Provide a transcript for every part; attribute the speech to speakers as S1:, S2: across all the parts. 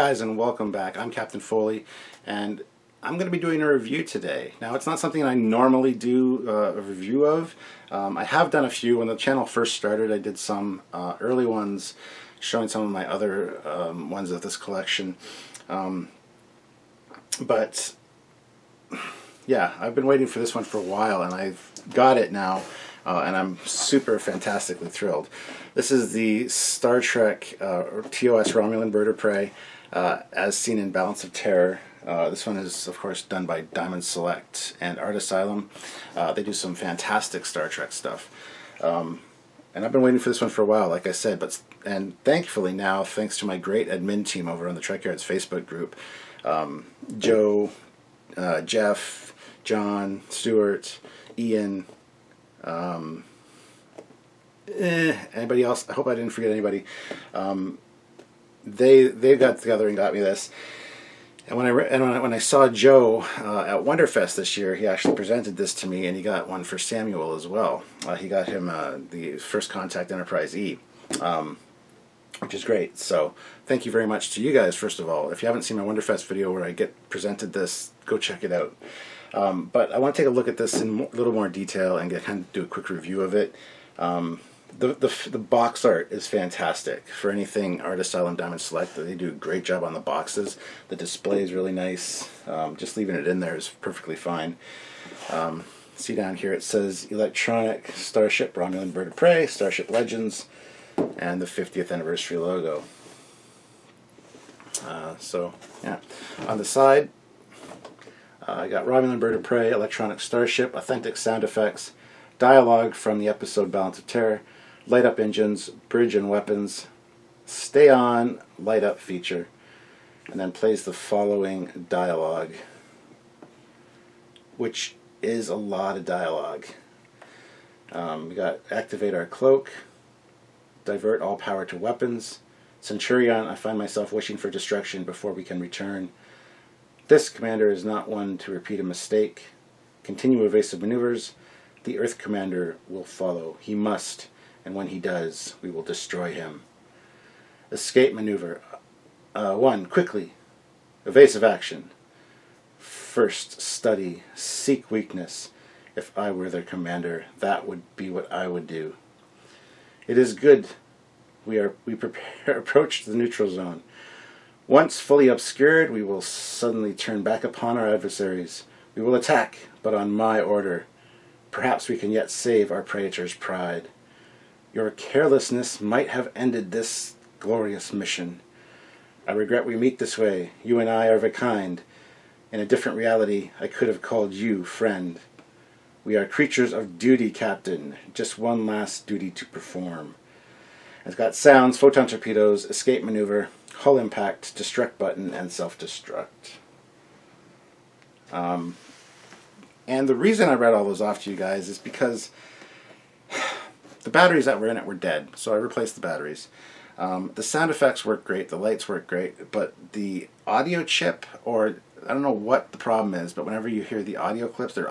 S1: guys, and welcome back. I'm Captain Foley, and I'm going to be doing a review today. Now, it's not something I normally do a review of. I have done a few. When the channel first started, I did some early ones showing some of my other ones of this collection. But yeah, I've been waiting for this one for a while, and I've got it now, and I'm super fantastically thrilled. This is the Star Trek or TOS Romulan Bird of Prey, as seen in Balance of Terror. This one is, of course, done by Diamond Select and Art Asylum. They do some fantastic Star Trek stuff. And I've been waiting for this one for a while, like I said, and thankfully now, thanks to my great admin team over on the Trekyards Facebook group, Joe, Jeff, John, Stuart, Ian, anybody else? I hope I didn't forget anybody. They got together and got me this. And when I saw Joe at Wonderfest this year, he actually presented this to me, and he got one for Samuel as well. He got him the First Contact Enterprise E, which is great. So thank you very much to you guys, first of all. If you haven't seen my Wonderfest video where I get presented this, go check it out. But I want to take a look at this in a little more detail and kind of do a quick review of it. The box art is fantastic. For anything Art Asylum Diamond Select, they do a great job on the boxes. The display is really nice. Just leaving it in there is perfectly fine. See down here it says Electronic Starship Romulan Bird of Prey, Starship Legends, and the 50th anniversary logo. So yeah, on the side I got Romulan Bird of Prey, Electronic Starship, authentic sound effects, dialogue from the episode Balance of Terror, light up engines, bridge and weapons, stay on, light up feature, and then plays the following dialogue, which is a lot of dialogue. We got activate our cloak, divert all power to weapons, Centurion, I find myself wishing for destruction before we can return. This commander is not one to repeat a mistake. Continue evasive maneuvers. The Earth Commander will follow. He must, and when he does, we will destroy him. Escape maneuver. 1. Quickly. Evasive action. First, study. Seek weakness. If I were their commander, that would be what I would do. It is good. We approach the neutral zone. Once fully obscured, we will suddenly turn back upon our adversaries. We will attack, but on my order. Perhaps we can yet save our praetor's pride. Your carelessness might have ended this glorious mission. I regret we meet this way. You and I are of a kind. In a different reality, I could have called you friend. We are creatures of duty, Captain. Just one last duty to perform. It's got sounds, photon torpedoes, escape maneuver, hull impact, destruct button, and self-destruct. And the reason I read all those off to you guys is because the batteries that were in it were dead, so I replaced the batteries. The sound effects work great, the lights work great, but the audio chip, or I don't know what the problem is, but whenever you hear the audio clips, they're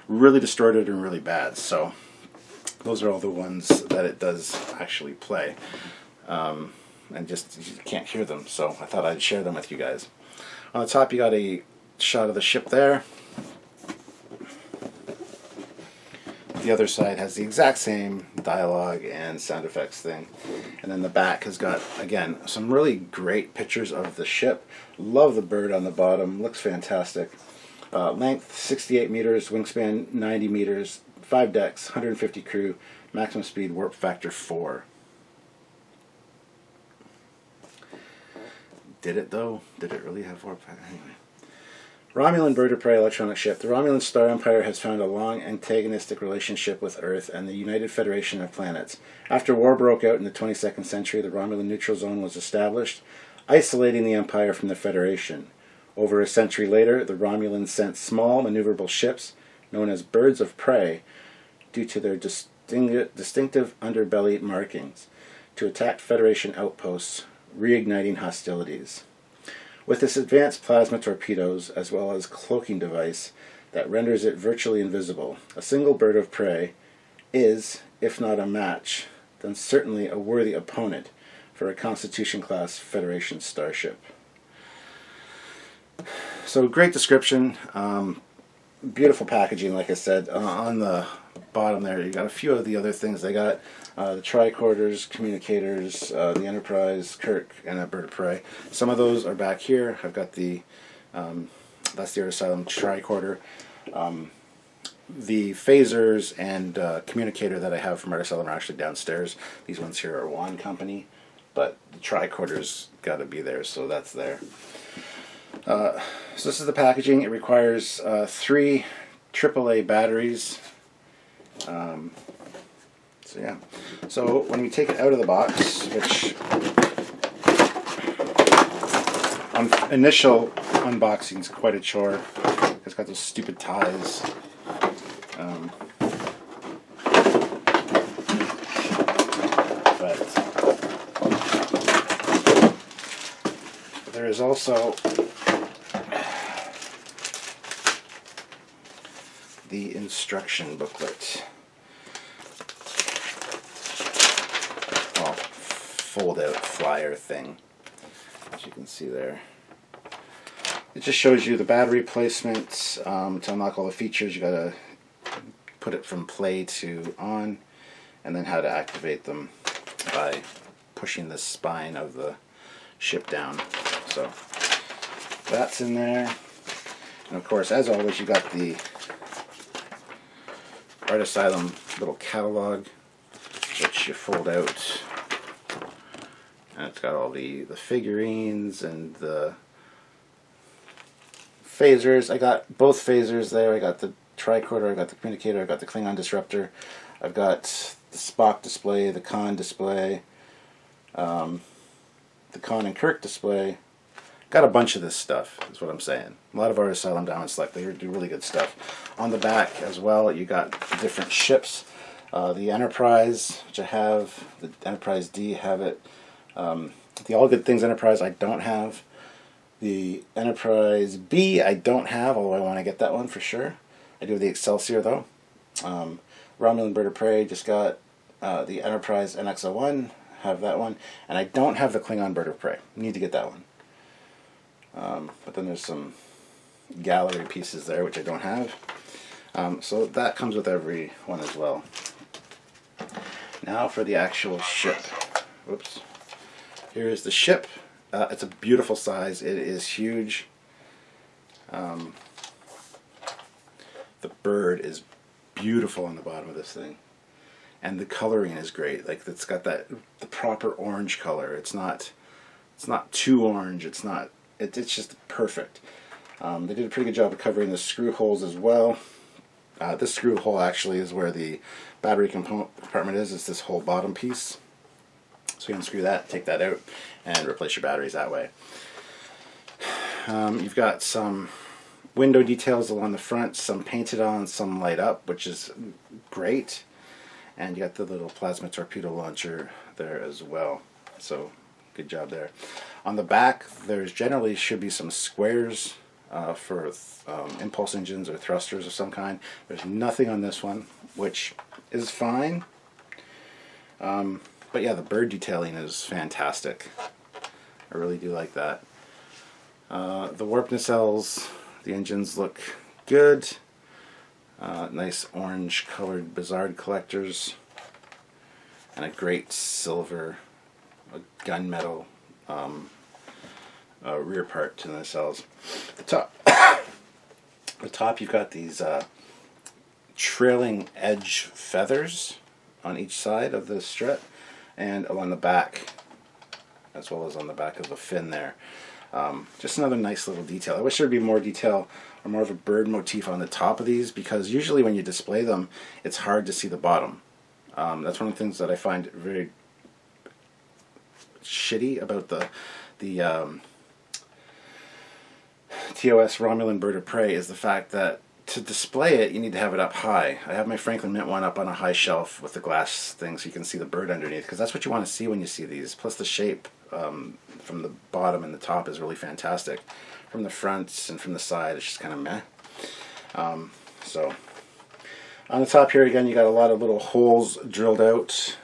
S1: really distorted and really bad. So those are all the ones that it does actually play. And just, you can't hear them, so I thought I'd share them with you guys. On the top you got a shot of the ship there. The other side has the exact same dialogue and sound effects thing. And then the back has got, again, some really great pictures of the ship. Love the bird on the bottom, looks fantastic. Length 68 meters, wingspan 90 meters, 5 decks, 150 crew, maximum speed, warp factor 4. Did it though? Did it really have warp factor? Anyway. Romulan Bird of Prey electronic ship. The Romulan Star Empire has found a long antagonistic relationship with Earth and the United Federation of Planets. After war broke out in the 22nd century, the Romulan neutral zone was established, isolating the Empire from the Federation. Over a century later, the Romulans sent small, maneuverable ships, known as Birds of Prey, due to their distinctive underbelly markings, to attack Federation outposts, reigniting hostilities. With this advanced plasma torpedoes, as well as cloaking device that renders it virtually invisible, a single bird of prey is, if not a match, then certainly a worthy opponent for a Constitution-class Federation starship. So great description, beautiful packaging, like I said. On the bottom there, you got a few of the other things. They got the tricorders, communicators, the Enterprise, Kirk, and a bird of prey. Some of those are back here. I've got the, that's the Asylum tricorder. The phasers and communicator that I have from Asylum are actually downstairs. These ones here are One Company, but the tricorder's got to be there, so that's there. So this is the packaging. It requires 3 AAA batteries. So yeah. So when we take it out of the box, which on initial unboxing is quite a chore. It's got those stupid ties. But there is also the instruction booklet. Oh, fold-out flyer thing, as you can see there. It just shows you the battery placement. To unlock all the features, you gotta put it from play to on, and then how to activate them by pushing the spine of the ship down. So that's in there. And of course, as always, you got the Art Asylum little catalog, which you fold out, and it's got all the figurines and the phasers. I got both phasers there. I got the tricorder, I got the communicator, I got the Klingon disruptor, I've got the Spock display, the Khan display, the Khan and Kirk display. Got a bunch of this stuff, is what I'm saying. A lot of our Asylum Diamond Select, they do really good stuff. On the back as well, you got different ships. The Enterprise, which I have, the Enterprise D, have it. The All Good Things Enterprise, I don't have. The Enterprise B, I don't have, although I want to get that one for sure. I do have the Excelsior, though. Romulan Bird of Prey, just got the Enterprise NX-01, have that one. And I don't have the Klingon Bird of Prey. Need to get that one. But then there's some gallery pieces there, which I don't have. So that comes with every one as well. Now for the actual ship. Whoops. Here is the ship. It's a beautiful size. It is huge. The bird is beautiful on the bottom of this thing. And the coloring is great. Like, it's got the proper orange color. It's not too orange. It's just perfect. They did a pretty good job of covering the screw holes as well. This screw hole actually is where the battery compartment is. It's this whole bottom piece. So you unscrew that, take that out, and replace your batteries that way. You've got some window details along the front, some painted on, some light up, which is great. And you got the little plasma torpedo launcher there as well. So good job there. On the back, there's generally should be some squares for impulse engines or thrusters of some kind. There's nothing on this one, which is fine. But yeah, the bird detailing is fantastic. I really do like that. The warp nacelles, the engines look good. Nice orange colored Bizarre collectors. And a great silver gunmetal rear part to the nacelles. The top you've got these trailing edge feathers on each side of the strut, and along the back, as well as on the back of the fin there. Just another nice little detail. I wish there would be more detail or more of a bird motif on the top of these, because usually when you display them, it's hard to see the bottom. That's one of the things that I find very shitty about the TOS Romulan Bird of Prey, is the fact that to display it, you need to have it up high. I have my Franklin Mint one up on a high shelf with the glass thing so you can see the bird underneath, because that's what you want to see when you see these. Plus the shape from the bottom and the top is really fantastic. From the front and from the side, it's just kind of meh. So on the top here again, you got a lot of little holes drilled out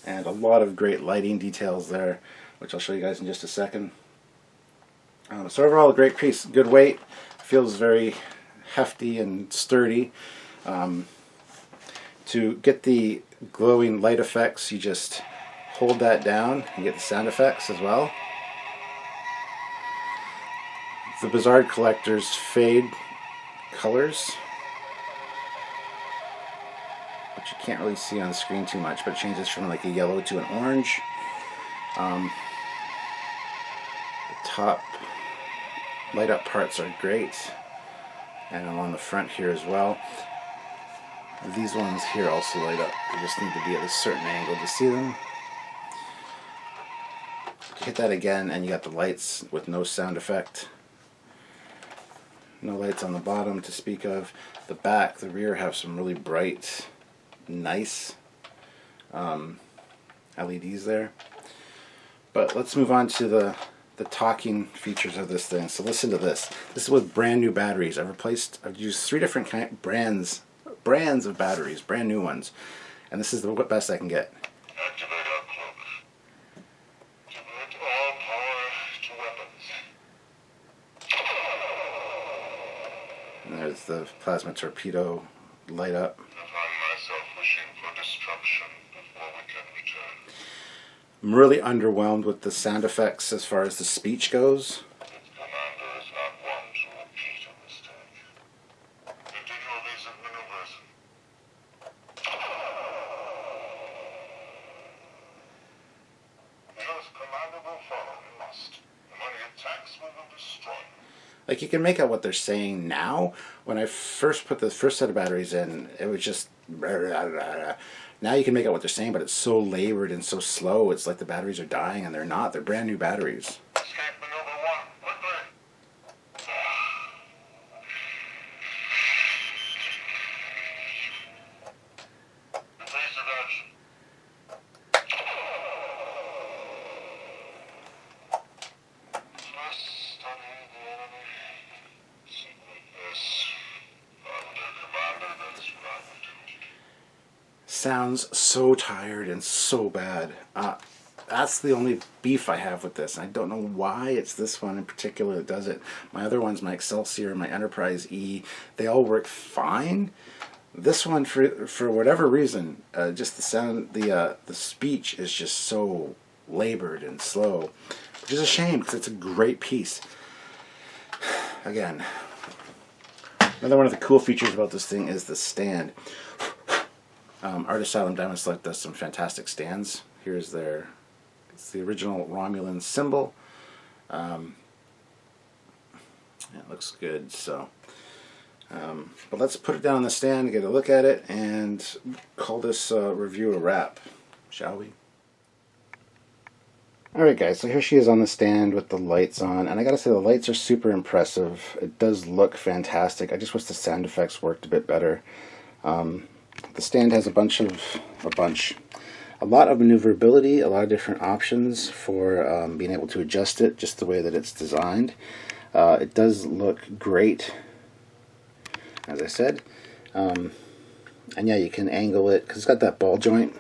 S1: and a lot of great lighting details there, which I'll show you guys in just a second. So overall, a great piece, good weight, feels very hefty and sturdy. To get the glowing light effects, you just hold that down and get the sound effects as well. The Bizarre Collector's fade colors, which you can't really see on the screen too much, but it changes from like a yellow to an orange. The top light up parts are great, and along the front here as well. These ones here also light up. You just need to be at a certain angle to see them. Hit that again and you got the lights with no sound effect. No lights on the bottom to speak of. The back, the rear have some really bright, nice LEDs there. But let's move on to the talking features of this thing. So listen to this. This is with brand new batteries. I've used 3 different brands of batteries, brand new ones, and this is the best I can get.
S2: Activate our cloak. Divert all power to weapons.
S1: And there's the plasma torpedo light up.
S2: I find myself wishing for destruction before we can return.
S1: I'm really underwhelmed with the sound effects as far as the speech goes.
S2: Its commander is not one to repeat a mistake. Continue evasive maneuvers. Yes, commander will follow. He must. And when he attacks, we will destroy him.
S1: Like, you can make out what they're saying now. When I first put the first set of batteries in, it was just now you can make out what they're saying, but it's so labored and so slow. It's like the batteries are dying, and they're not. They're brand new batteries.
S2: Escape maneuver 1, quickly. Evasive action. Must study the enemy. Yes. Under commander, that's right.
S1: Sounds so tired and so bad. That's the only beef I have with this. I don't know why it's this one in particular that does it. My other ones, my Excelsior, my Enterprise E, they all work fine. This one, for whatever reason, just the sound, the speech is just so labored and slow, which is a shame because it's a great piece. Again, another one of the cool features about this thing is the stand. Asylum Diamond Select does some fantastic stands. Here's it's the original Romulan symbol. It looks good. So, but let's put it down on the stand, get a look at it, and call this review a wrap, shall we? Alright guys, so here she is on the stand with the lights on, and I gotta say the lights are super impressive. It does look fantastic. I just wish the sound effects worked a bit better. The stand has a lot of maneuverability, a lot of different options for being able to adjust it just the way that it's designed. It does look great, as I said. And yeah, you can angle it because it's got that ball joint,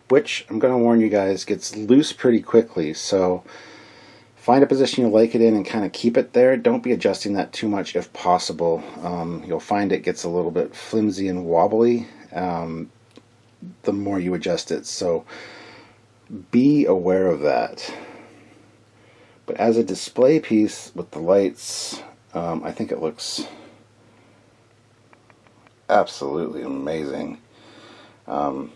S1: which I'm going to warn you guys gets loose pretty quickly. So find a position you like it in and kind of keep it there. Don't be adjusting that too much if possible. You'll find it gets a little bit flimsy and wobbly the more you adjust it. So be aware of that. But as a display piece with the lights, I think it looks absolutely amazing. Would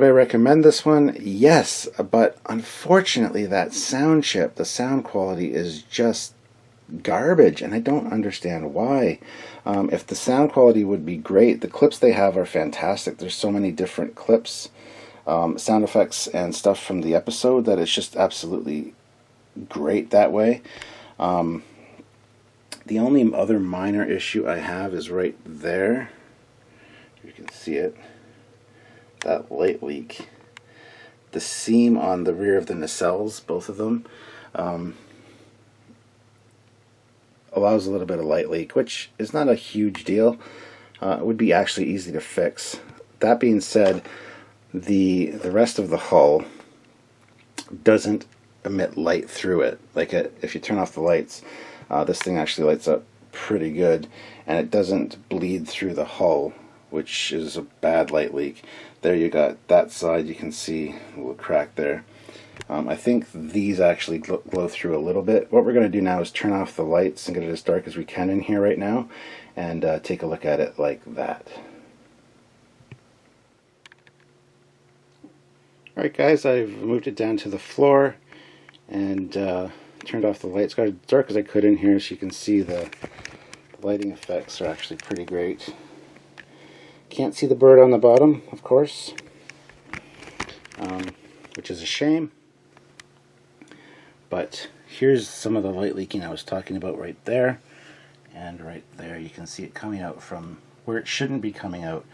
S1: I recommend this one? Yes, but unfortunately that sound chip, the sound quality is just garbage, and I don't understand why. If the sound quality would be great, the clips they have are fantastic. There's so many different clips, sound effects and stuff from the episode that it's just absolutely great that way. The only other minor issue I have is right there. You can see it. That light leak. The seam on the rear of the nacelles, both of them, allows a little bit of light leak, which is not a huge deal. it would be actually easy to fix. That being said, the rest of the hull doesn't emit light through it. Like if you turn off the lights, this thing actually lights up pretty good, and it doesn't bleed through the hull, which is a bad light leak. There you got that side, you can see a little crack there. I think these actually glow through a little bit. What we're going to do now is turn off the lights and get it as dark as we can in here right now, and take a look at it like that. Alright guys, I've moved it down to the floor and turned off the lights. Got as dark as I could in here, so you can see the lighting effects are actually pretty great. Can't see the bird on the bottom, of course, which is a shame. But here's some of the light leaking I was talking about right there. And right there you can see it coming out from where it shouldn't be coming out.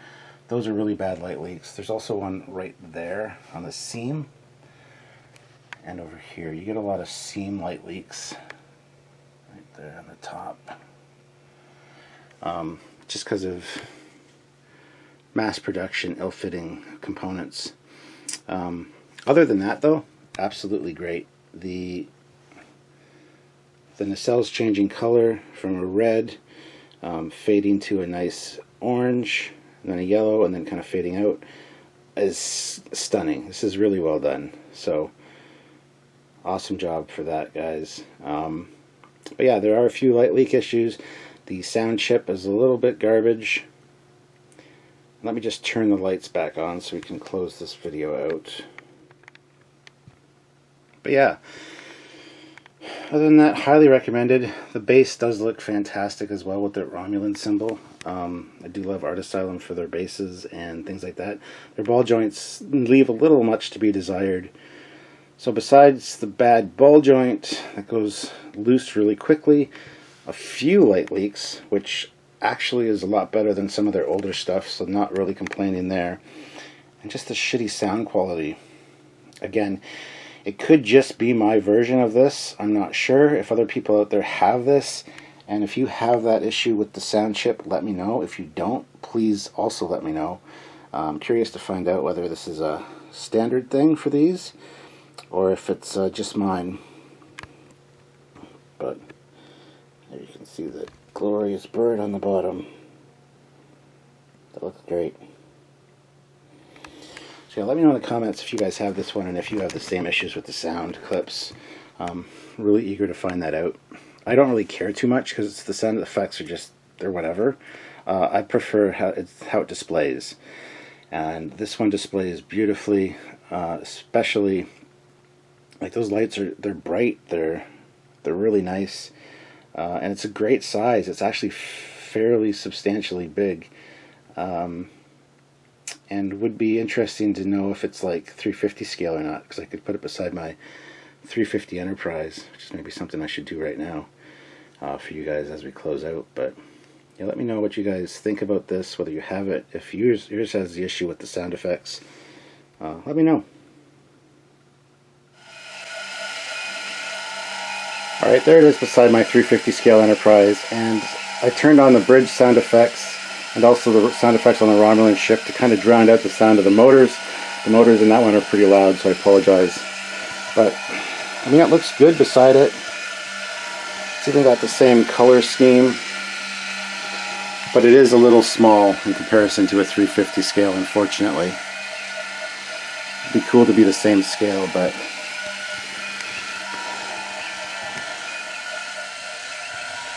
S1: Those are really bad light leaks. There's also one right there on the seam. And over here you get a lot of seam light leaks. Right there on the top. Just because of mass production, ill-fitting components. Other than that though, absolutely great. The nacelles changing color from a red, fading to a nice orange, and then a yellow, and then kind of fading out, is stunning. This is really well done. So awesome job for that, guys. But yeah, there are a few light leak issues. The sound chip is a little bit garbage. Let me just turn the lights back on so we can close this video out. But yeah, other than that, highly recommended. The base does look fantastic as well with the Romulan symbol. I do love Asylum for their bases and things like that. Their ball joints leave a little much to be desired. So besides the bad ball joint that goes loose really quickly, a few light leaks, which actually is a lot better than some of their older stuff, so not really complaining there. And just the shitty sound quality. Again, it could just be my version of this. I'm not sure if other people out there have this. And if you have that issue with the sound chip, let me know. If you don't, please also let me know. I'm curious to find out whether this is a standard thing for these, or if it's just mine. But there you can see the glorious bird on the bottom. That looks great. So yeah, let me know in the comments if you guys have this one and if you have the same issues with the sound clips. Really eager to find that out. I don't really care too much because the sound effects are just, they're whatever. I prefer how it displays. And this one displays beautifully, especially like those lights they're bright, they're really nice. And it's a great size. It's actually fairly substantially big. And would be interesting to know if it's like 350 scale or not, because I could put it beside my 350 Enterprise, which is maybe something I should do right now for you guys as we close out. But yeah, let me know what you guys think about this, whether you have it. If yours has the issue with the sound effects, let me know. Alright, there it is beside my 350 scale Enterprise, and I turned on the bridge sound effects and also the sound effects on the Romulan ship to kind of drown out the sound of the motors. The motors in that one are pretty loud, so I apologize. But, I mean, it looks good beside it. It's even got the same color scheme, but it is a little small in comparison to a 350 scale, unfortunately. It'd be cool to be the same scale, but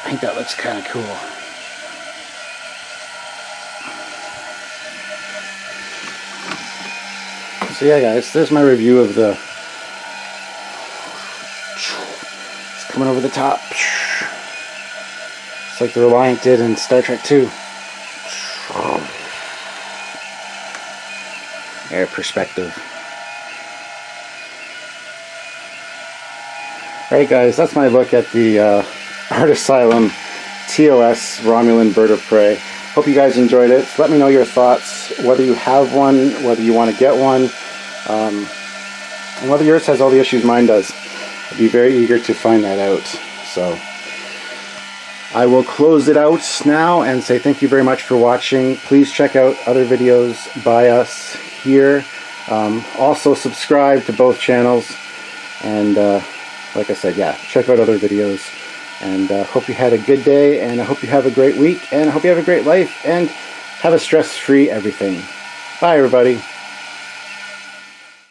S1: I think that looks kind of cool. So yeah, guys, there's my review of the... It's coming over the top. It's like the Reliant did in Star Trek 2. Air perspective. Alright guys, that's my look at the Asylum TOS Romulan Bird of Prey. Hope you guys enjoyed it. Let me know your thoughts, whether you have one, whether you want to get one, and whether yours has all the issues mine does. I'd be very eager to find that out. So, I will close it out now and say thank you very much for watching. Please check out other videos by us here. Also subscribe to both channels. And like I said, yeah, check out other videos. And hope you had a good day, and I hope you have a great week, and I hope you have a great life, and have a stress-free everything. Bye, everybody.